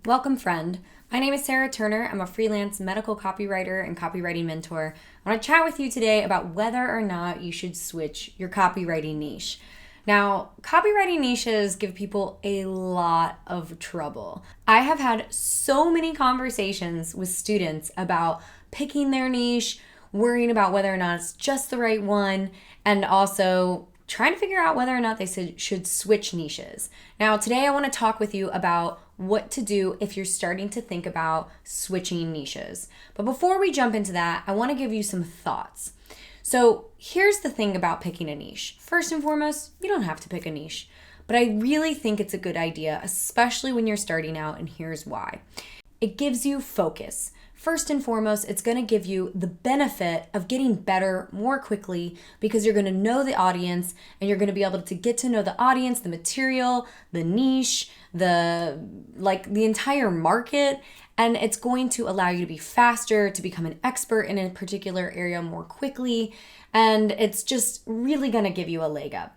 Welcome, friend. My name is Sarah Turner. I'm a freelance medical copywriter and copywriting mentor. I want to chat with you today about whether or not you should switch your copywriting niche. Now, copywriting niches give people a lot of trouble. I have had so many conversations with students about picking their niche, worrying about whether or not it's just the right one, and also trying to figure out whether or not they should switch niches. Now, today I want to talk with you about what to do if you're starting to think about switching niches. But before we jump into that, I want to give you some thoughts. So here's the thing about picking a niche. First and foremost, you don't have to pick a niche, but I really think it's a good idea, especially when you're starting out, and here's why. It gives you focus. First and foremost, it's going to give you the benefit of getting better more quickly because you're going to know the audience and you're going to be able to get to know the audience, the material, the niche, the entire market, and it's going to allow you to be faster, to become an expert in a particular area more quickly, and it's just really going to give you a leg up.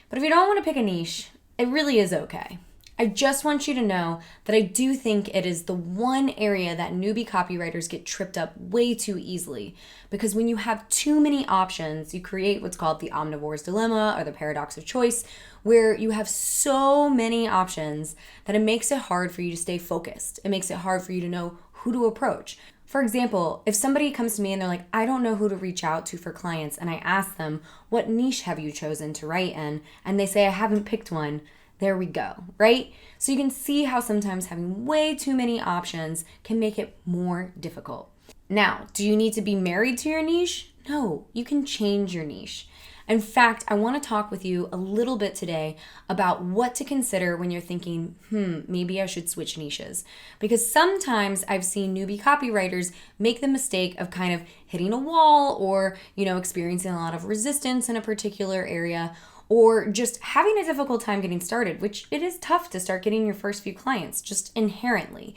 But if you don't want to pick a niche, it really is okay. I just want you to know that I do think it is the one area that newbie copywriters get tripped up way too easily, because when you have too many options, you create what's called the omnivore's dilemma or the paradox of choice, where you have so many options that it makes it hard for you to stay focused. It makes it hard for you to know who to approach. For example, if somebody comes to me and they're like, I don't know who to reach out to for clients, and I ask them, what niche have you chosen to write in? And they say, I haven't picked one. There we go, right? So you can see how sometimes having way too many options can make it more difficult. Now, do you need to be married to your niche? No, you can change your niche. In fact, I want to talk with you a little bit today about what to consider when you're thinking, maybe I should switch niches. Because sometimes I've seen newbie copywriters make the mistake of kind of hitting a wall or, experiencing a lot of resistance in a particular area, or just having a difficult time getting started, which it is tough to start getting your first few clients, just inherently.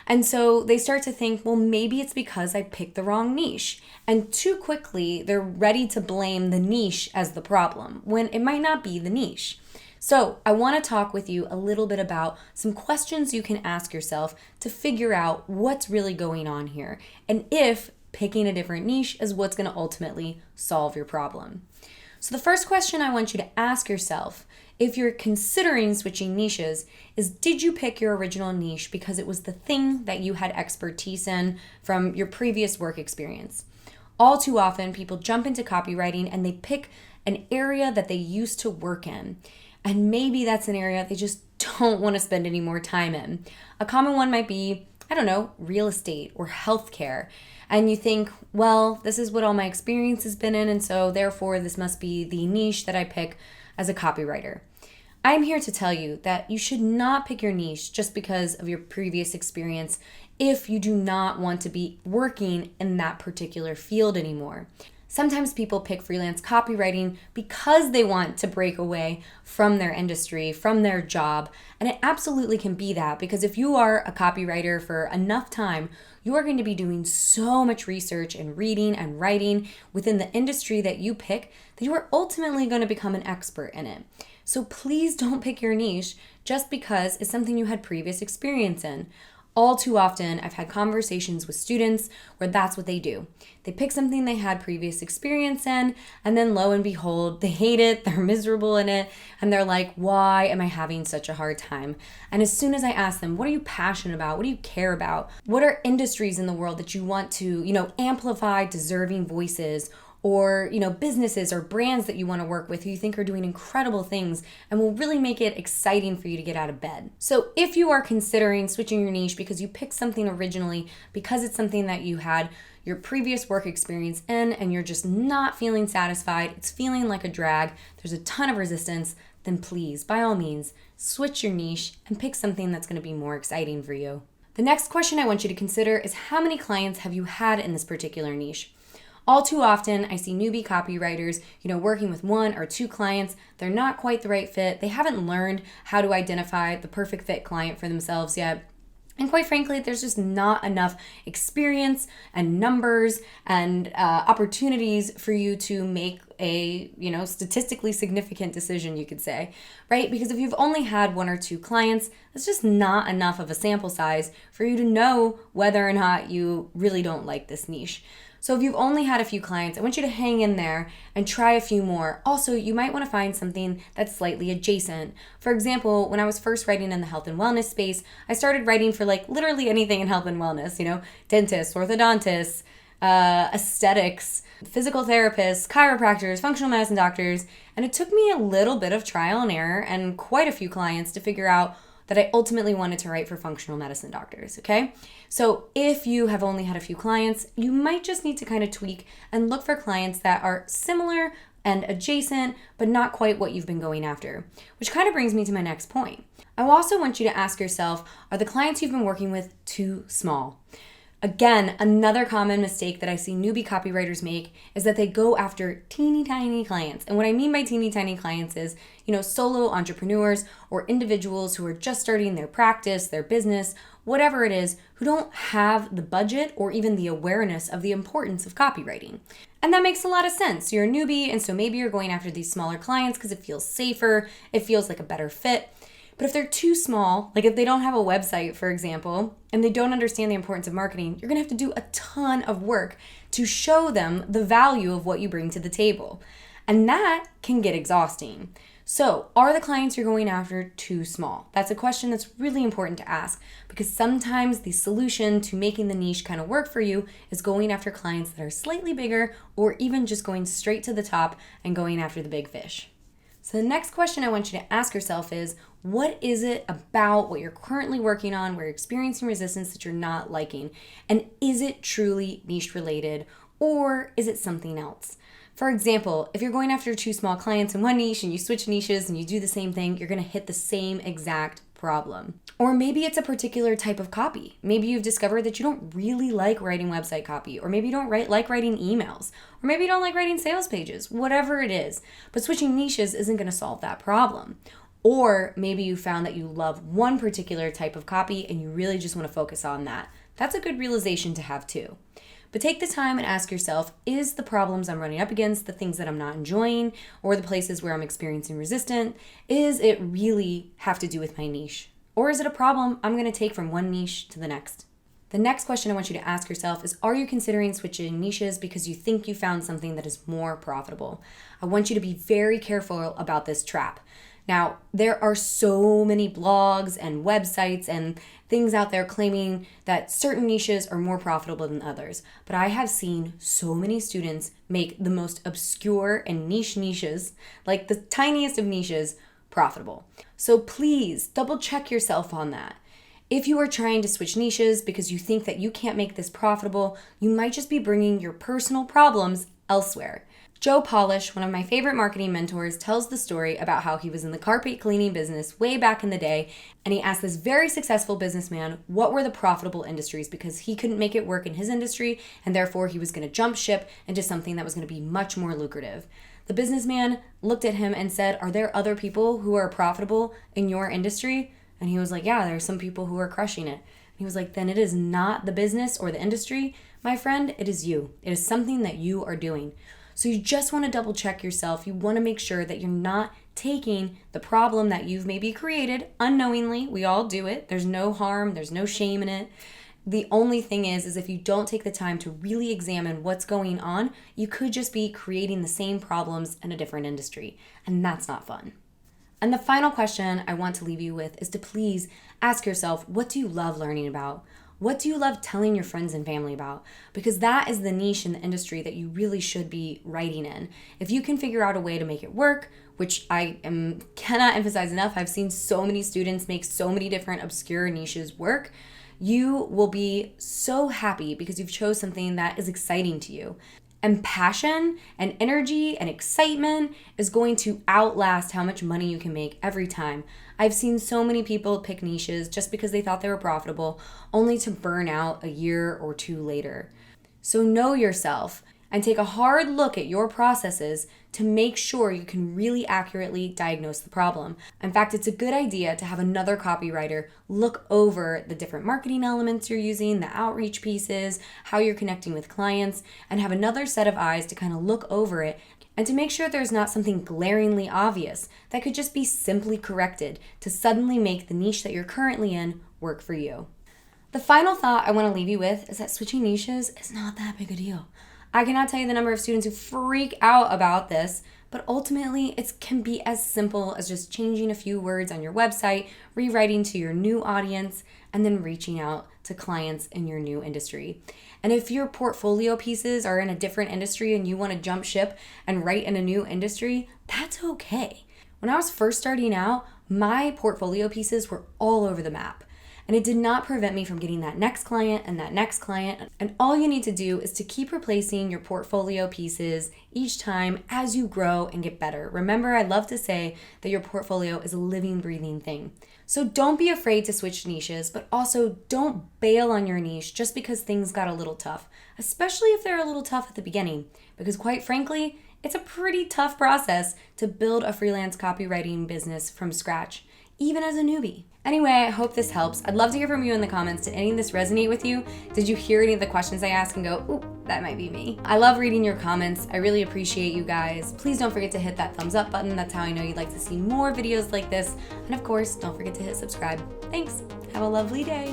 And so they start to think, well, maybe it's because I picked the wrong niche. And too quickly, they're ready to blame the niche as the problem, when it might not be the niche. So I want to talk with you a little bit about some questions you can ask yourself to figure out what's really going on here, and if picking a different niche is what's going to ultimately solve your problem. So the first question I want you to ask yourself, if you're considering switching niches, is did you pick your original niche because it was the thing that you had expertise in from your previous work experience? All too often, people jump into copywriting and they pick an area that they used to work in. And maybe that's an area they just don't want to spend any more time in. A common one might be, real estate or healthcare. And you think, well, this is what all my experience has been in, and so therefore this must be the niche that I pick as a copywriter. I'm here to tell you that you should not pick your niche just because of your previous experience if you do not want to be working in that particular field anymore. Sometimes people pick freelance copywriting because they want to break away from their industry, from their job, and it absolutely can be that, because if you are a copywriter for enough time, you are going to be doing so much research and reading and writing within the industry that you pick that you are ultimately going to become an expert in it. So please don't pick your niche just because it's something you had previous experience in. All too often, I've had conversations with students where that's what they do. They pick something they had previous experience in, and then lo and behold, they hate it, they're miserable in it, and they're like, why am I having such a hard time? And as soon as I ask them, what are you passionate about? What do you care about? What are industries in the world that you want to, amplify deserving voices, or businesses or brands that you want to work with who you think are doing incredible things and will really make it exciting for you to get out of bed. So if you are considering switching your niche because you picked something originally because it's something that you had your previous work experience in and you're just not feeling satisfied, it's feeling like a drag, there's a ton of resistance, then please, by all means, switch your niche and pick something that's going to be more exciting for you. The next question I want you to consider is, how many clients have you had in this particular niche? All too often, I see newbie copywriters, working with one or two clients. They're not quite the right fit. They haven't learned how to identify the perfect fit client for themselves yet. And quite frankly, there's just not enough experience and numbers and opportunities for you to make a, statistically significant decision, you could say, right? Because if you've only had 1 or 2 clients, that's just not enough of a sample size for you to know whether or not you really don't like this niche. So if you've only had a few clients, I want you to hang in there and try a few more. Also, you might want to find something that's slightly adjacent. For example, when I was first writing in the health and wellness space, I started writing for literally anything in health and wellness, dentists, orthodontists, aesthetics, physical therapists, chiropractors, functional medicine doctors. And it took me a little bit of trial and error and quite a few clients to figure out that I ultimately wanted to write for functional medicine doctors, okay? So if you have only had a few clients, you might just need to kind of tweak and look for clients that are similar and adjacent, but not quite what you've been going after, which kind of brings me to my next point. I also want you to ask yourself, are the clients you've been working with too small? Again, another common mistake that I see newbie copywriters make is that they go after teeny tiny clients. And what I mean by teeny tiny clients is, solo entrepreneurs or individuals who are just starting their practice, their business, whatever it is, who don't have the budget or even the awareness of the importance of copywriting. And that makes a lot of sense. You're a newbie, and so maybe you're going after these smaller clients because it feels safer, it feels like a better fit. But if they're too small, like if they don't have a website, for example, and they don't understand the importance of marketing, you're gonna have to do a ton of work to show them the value of what you bring to the table. And that can get exhausting. So, are the clients you're going after too small? That's a question that's really important to ask, because sometimes the solution to making the niche kind of work for you is going after clients that are slightly bigger, or even just going straight to the top and going after the big fish. So the next question I want you to ask yourself is, what is it about what you're currently working on, where you're experiencing resistance that you're not liking? And is it truly niche related, or is it something else? For example, if you're going after 2 small clients in one niche and you switch niches and you do the same thing, you're gonna hit the same exact problem. Or maybe it's a particular type of copy. Maybe you've discovered that you don't really like writing website copy, or maybe you don't like writing emails, or maybe you don't like writing sales pages, whatever it is. But switching niches isn't gonna solve that problem. Or maybe you found that you love one particular type of copy and you really just want to focus on that. That's a good realization to have too. But take the time and ask yourself, is the problems I'm running up against, the things that I'm not enjoying, or the places where I'm experiencing resistance, is it really have to do with my niche? Or is it a problem I'm going to take from one niche to the next? The next question I want you to ask yourself is, are you considering switching niches because you think you found something that is more profitable? I want you to be very careful about this trap. Now, there are so many blogs and websites and things out there claiming that certain niches are more profitable than others. But I have seen so many students make the most obscure and niche niches, like the tiniest of niches, profitable. So please double check yourself on that. If you are trying to switch niches because you think that you can't make this profitable, you might just be bringing your personal problems elsewhere. Joe Polish, one of my favorite marketing mentors, tells the story about how he was in the carpet cleaning business way back in the day, and he asked this very successful businessman what were the profitable industries because he couldn't make it work in his industry, and therefore he was going to jump ship into something that was going to be much more lucrative. The businessman looked at him and said, "Are there other people who are profitable in your industry?" And he was like, "Yeah, there are some people who are crushing it." And he was like, "Then it is not the business or the industry, my friend, it is you. It is something that you are doing." So you just want to double check yourself. You want to make sure that you're not taking the problem that you've maybe created unknowingly. We all do it. There's no harm. There's no shame in it. The only thing is if you don't take the time to really examine what's going on, you could just be creating the same problems in a different industry. And that's not fun. And the final question I want to leave you with is to please ask yourself, what do you love learning about? What do you love telling your friends and family about? Because that is the niche in the industry that you really should be writing in. If you can figure out a way to make it work, which cannot emphasize enough, I've seen so many students make so many different obscure niches work, you will be so happy because you've chose something that is exciting to you. And passion and energy and excitement is going to outlast how much money you can make every time. I've seen so many people pick niches just because they thought they were profitable, only to burn out a year or two later. So know yourself and take a hard look at your processes to make sure you can really accurately diagnose the problem. In fact, it's a good idea to have another copywriter look over the different marketing elements you're using, the outreach pieces, how you're connecting with clients, and have another set of eyes to kind of look over it and to make sure there's not something glaringly obvious that could just be simply corrected to suddenly make the niche that you're currently in work for you. The final thought I want to leave you with is that switching niches is not that big a deal. I cannot tell you the number of students who freak out about this, but ultimately it can be as simple as just changing a few words on your website, rewriting to your new audience, and then reaching out to clients in your new industry. And if your portfolio pieces are in a different industry and you want to jump ship and write in a new industry, that's okay. When I was first starting out, my portfolio pieces were all over the map. And it did not prevent me from getting that next client and that next client. And all you need to do is to keep replacing your portfolio pieces each time as you grow and get better. Remember, I love to say that your portfolio is a living, breathing thing. So don't be afraid to switch niches, but also don't bail on your niche just because things got a little tough, especially if they're a little tough at the beginning. Because quite frankly, it's a pretty tough process to build a freelance copywriting business from scratch, even as a newbie. Anyway, I hope this helps. I'd love to hear from you in the comments. Did any of this resonate with you? Did you hear any of the questions I asked and go, ooh, that might be me? I love reading your comments. I really appreciate you guys. Please don't forget to hit that thumbs up button. That's how I know you'd like to see more videos like this. And of course, don't forget to hit subscribe. Thanks. Have a lovely day.